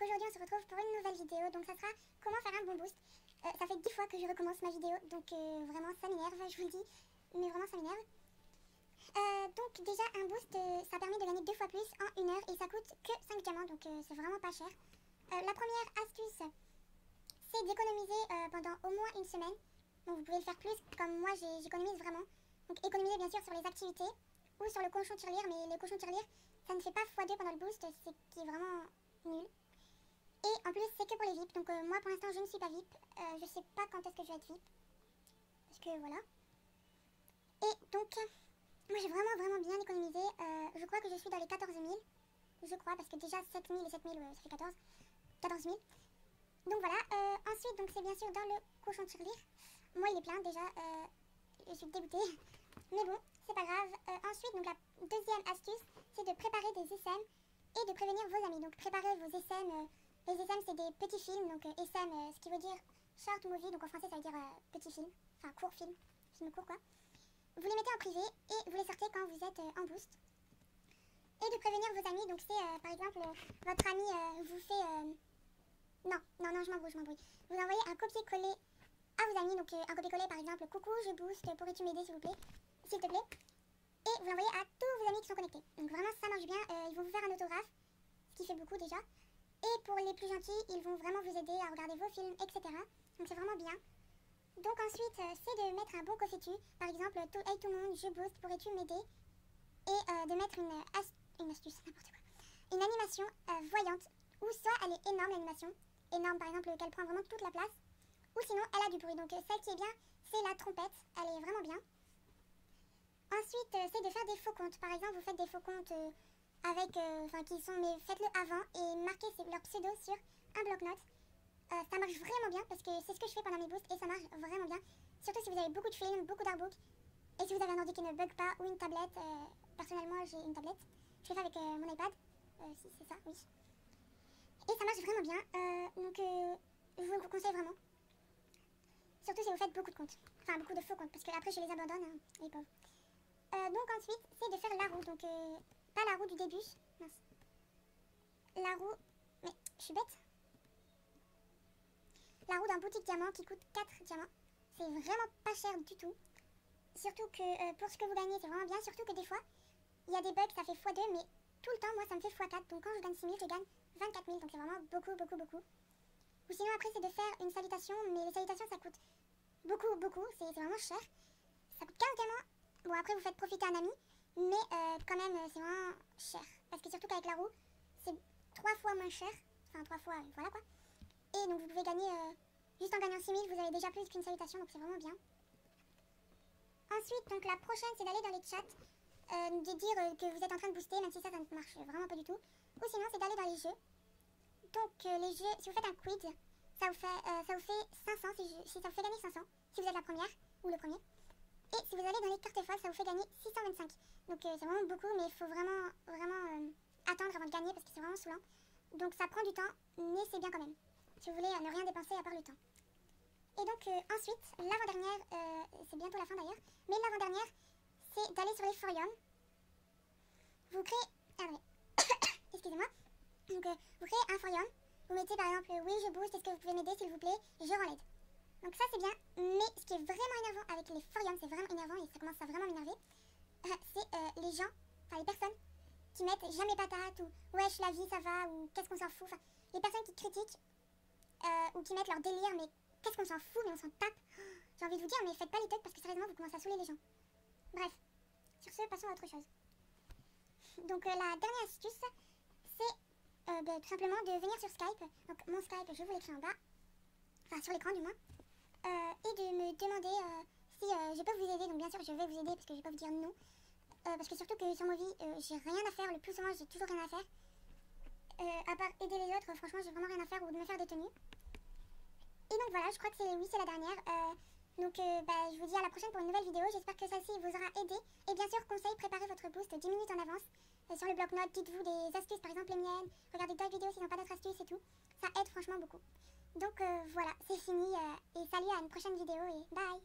aujourd'hui on se retrouve pour une nouvelle vidéo, donc ça sera comment faire un bon boost. Ça fait 10 fois que je recommence ma vidéo, donc vraiment ça m'énerve, je vous le dis, mais vraiment ça m'énerve. Donc déjà un boost, ça permet de gagner 2 fois plus en 1 heure et ça coûte que 5 diamants, donc c'est vraiment pas cher. La première astuce, c'est d'économiser pendant au moins une semaine. Donc vous pouvez le faire plus, comme moi j'économise vraiment. Donc économiser bien sûr sur les activités ou sur le cochon tirelire, mais le cochon tirelire ça ne fait pas x2 pendant le boost, c'est qui est vraiment nul. Et en plus c'est que pour les VIP, donc moi pour l'instant je ne suis pas VIP, je sais pas quand est-ce que je vais être VIP, parce que voilà. Et donc moi j'ai vraiment bien économisé, je crois que je suis dans les 14 000, je crois, parce que déjà 7 000 et 7 000 ça fait 14 000. Donc voilà, ensuite donc c'est bien sûr dans le cochon tirelire, moi il est plein déjà, je suis dégoûtée, mais bon c'est pas grave. Ensuite donc la deuxième astuce c'est de préparer des SM et de prévenir vos amis. Donc préparer vos SM, les SM c'est des petits films, donc SM ce qui veut dire short movie, donc en français ça veut dire petit film, enfin court film court quoi. Vous les mettez en privé et vous les sortez quand vous êtes en boost. Et de prévenir vos amis, donc c'est par exemple votre ami vous fait... Non, je m'embrouille. Vous envoyez un copier-coller à vos amis, donc un copier-coller par exemple, coucou je boost, pourrais-tu m'aider s'il te plaît. Et vous l'envoyez à tous vos amis qui sont connectés. Donc vraiment ça marche bien, ils vont vous faire un autographe, ce qui fait beaucoup déjà. Et pour les plus gentils, ils vont vraiment vous aider à regarder vos films, etc. Donc c'est vraiment bien. Donc ensuite, c'est de mettre un bon confetu. Par exemple, hey tout le monde, je boost, pourrais-tu m'aider? Et de mettre une astuce, n'importe quoi. Une animation voyante, ou soit elle est énorme l'animation. Énorme par exemple, qu'elle prend vraiment toute la place. Ou sinon, elle a du bruit. Donc celle qui est bien, c'est la trompette. Elle est vraiment bien. Ensuite, c'est de faire des faux comptes. Par exemple, vous faites des faux comptes avec, qui sont, mais faites-le avant et marquez leur pseudo sur un bloc-notes. Ça marche vraiment bien parce que c'est ce que je fais pendant mes boosts et ça marche vraiment bien. Surtout si vous avez beaucoup de films, beaucoup d'artbooks et si vous avez un ordi qui ne bug pas ou une tablette. Personnellement, j'ai une tablette. Je fais ça avec mon iPad. Si c'est ça, oui. Et ça marche vraiment bien. Donc, je vous le conseille vraiment. Surtout si vous faites beaucoup de comptes. Enfin, beaucoup de faux comptes parce que après je les abandonne, hein, les pauvres. Donc ensuite, c'est de faire la roue. Donc, pas la roue du début. Mince. La roue... Mais, je suis bête. La roue d'un boutique diamant qui coûte 4 diamants. C'est vraiment pas cher du tout. Surtout que pour ce que vous gagnez, c'est vraiment bien. Surtout que des fois, il y a des bugs, ça fait x2. Mais tout le temps, moi, ça me fait x4. Donc quand je gagne 6 000, je gagne 24 000. Donc c'est vraiment beaucoup. Ou sinon, après, c'est de faire une salutation. Mais les salutations, ça coûte beaucoup. C'est vraiment cher. Ça coûte 15 diamants. Bon, après, vous faites profiter un ami. Mais quand même, c'est vraiment cher. Parce que surtout qu'avec la roue, c'est 3 fois moins cher. Enfin, 3 fois, voilà quoi. Et donc vous pouvez gagner, juste en gagnant 6 000, vous avez déjà plus qu'une salutation, donc c'est vraiment bien. Ensuite, donc la prochaine, c'est d'aller dans les chats, de dire que vous êtes en train de booster, même si ça ne marche vraiment pas du tout. Ou sinon, c'est d'aller dans les jeux. Donc les jeux, si vous faites un quiz, ça vous fait 500, si ça vous fait gagner 500, si vous êtes la première, ou le premier. Et si vous allez dans les cartes folles, ça vous fait gagner 625. Donc c'est vraiment beaucoup, mais il faut vraiment attendre avant de gagner, parce que c'est vraiment saoulant. Donc ça prend du temps, mais c'est bien quand même. Si vous voulez ne rien dépenser à part le temps. Et donc ensuite, l'avant-dernière, c'est bientôt la fin d'ailleurs, mais l'avant-dernière, c'est d'aller sur les forums. Vous créez... excusez-moi. Donc vous créez un forum, vous mettez par exemple oui je booste, est-ce que vous pouvez m'aider s'il vous plaît, je rends l'aide. Donc ça c'est bien, mais ce qui est vraiment énervant avec les forums, c'est vraiment énervant et ça commence à vraiment m'énerver, c'est les gens, enfin les personnes qui mettent jamais patate ou wesh la vie ça va ou qu'est-ce qu'on s'en fout, enfin les personnes qui critiquent ou qui mettent leur délire, mais qu'est-ce qu'on s'en fout, mais on s'en tape. J'ai envie de vous dire, mais faites pas les tocs parce que sérieusement vous commencez à saouler les gens. Bref, sur ce, passons à autre chose. Donc la dernière astuce, c'est tout simplement de venir sur Skype. Donc mon Skype, je vous l'écris en bas, enfin sur l'écran du moins, et de me demander si je peux vous aider. Donc bien sûr je vais vous aider parce que je vais pas vous dire non, parce que surtout que sur ma vie, j'ai rien à faire, le plus souvent j'ai toujours rien à faire. À part aider les autres, franchement j'ai vraiment rien à faire ou de me faire des tenues. Et donc voilà, je crois que c'est la dernière. Je vous dis à la prochaine pour une nouvelle vidéo. J'espère que celle-ci vous aura aidé. Et bien sûr, conseil, préparez votre boost 10 minutes en avance. Sur le bloc-notes, dites-vous des astuces, par exemple les miennes. Regardez d'autres vidéos s'ils n'ont pas d'autres astuces et tout. Ça aide franchement beaucoup. Donc voilà, c'est fini. Et salut à une prochaine vidéo et bye.